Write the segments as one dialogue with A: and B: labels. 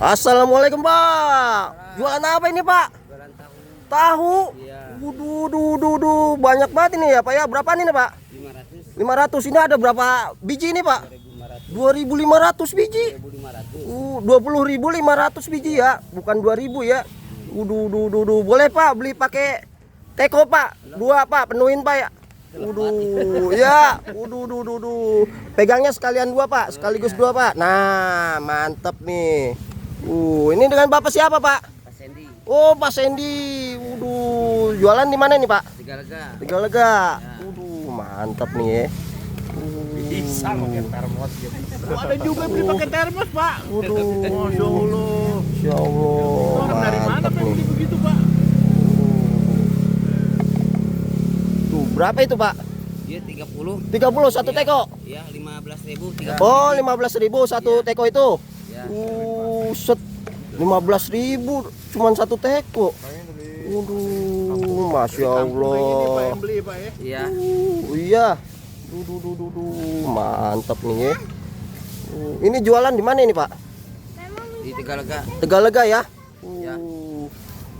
A: Assalamualaikum Pak. Jualan apa ini Pak?
B: Jualan tahu.
A: Tahu.
B: Iya.
A: Wuduh, banyak banget ini ya Pak ya. Berapa ini Pak? 500. Ini ada berapa biji ini Pak? 2.500 biji. 20.500 biji ya, bukan 2.000 ya. Wuduh. Boleh Pak beli pakai teko Pak? 2 Pak, penuhin Pak ya. Wuduh, ya. Wuduh. Pegangnya sekalian 2 Pak, sekaligus 2 Pak. Nah, mantep nih. Ini dengan Bapak siapa Pak?
B: Pak Sendi.
A: Oh, Pak Sendi. Wuduh, jualan di mana nih Pak? Tegalega. Wuduh, mantep nih ya.
B: Bisa pakai termos gitu.
C: Ada juga beli pakai termos Pak.
A: Waduh,
C: Masya Allah.
A: Masya Allah.
C: Orang dari mana
A: Mantap
C: Pak
A: nih.
C: beli begitu Pak?
A: Tuh, berapa itu Pak?
B: Dia 30.
A: 30 satu teko.
B: Ya, 15.000
A: Oh, 15.000 satu teko itu.
B: Ya.
A: Set 15.000 cuman satu teko. Waduh, Masya
C: Kampung ini Pak
A: Allah.
C: yang beli Pak ya.
B: Iya.
A: Iya. Mantap nih ya. Ini jualan di mana ini Pak?
B: Di Tegalega
A: Tegalega ya.
B: Ya.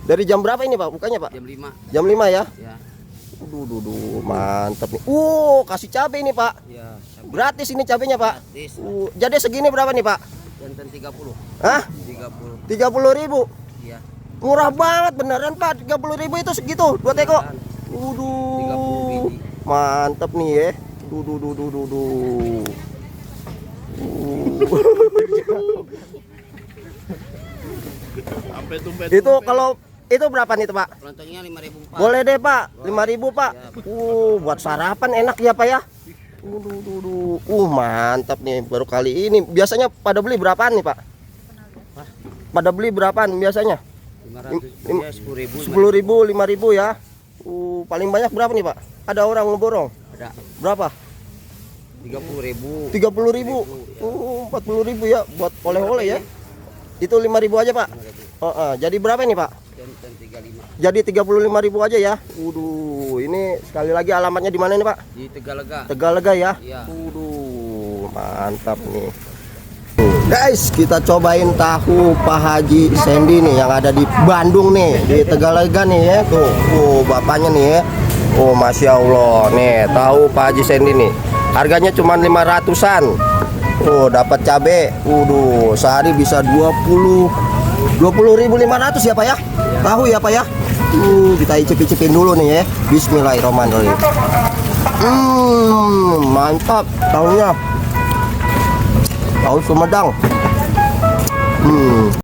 A: Dari jam berapa ini Pak? Bukannya Pak?
B: jam 5.
A: Jam 5 ya.
B: Ya.
A: Mantap nih. Kasih cabai nih Pak.
B: Ya.
A: Gratis ini cabenya Pak.
B: Gratis.
A: Jadi segini berapa nih Pak?
B: Jantan 30.
A: Hah?
B: 30.
A: 30.000.
B: Iya.
A: Murah banget beneran Pak. 30.000 itu segitu 2 teko.
B: 30 biji.
A: Mantap nih ya.
C: Sampai tumpet.
A: Itu kalau itu berapa nih Pak?
B: Lontongnya 5.000 Pak.
A: Boleh deh Pak. 5.000 Pak. Buat sarapan enak ya Pak ya. Mantap nih baru kali ini. Biasanya pada beli berapaan nih Pak? Pada beli berapaan biasanya?
B: 500. Ya, 10.000.
A: 10.000, 5.000 ya. Paling banyak berapa nih Pak? Ada orang ngeborong.
B: Ada
A: Berapa?
B: 30.000.
A: 30.000. 40.000 ya buat oleh-oleh ya. Itu 5.000 aja Pak. Jadi berapa ini Pak?
B: Jantan 35.
A: Jadi 35.000 aja ya. Ini sekali lagi alamatnya di mana nih Pak?
B: Di Tegalega.
A: Tegalega ya.
B: Iya.
A: Mantap nih. Guys, kita cobain tahu Pak Haji Sendi nih yang ada di Bandung nih, di Tegalega nih ya. Tuh, bapaknya nih ya. Masya Allah nih, tahu Pak Haji Sendi nih. Harganya cuma 500-an. Dapat cabe. Sehari bisa 20.500 ya Pak ya. Tahu ya Pak ya. Kita icip-icipin dulu nih ya. Bismillahirrahmanirrahim. Mantap tahunya. Tahu Sumedang.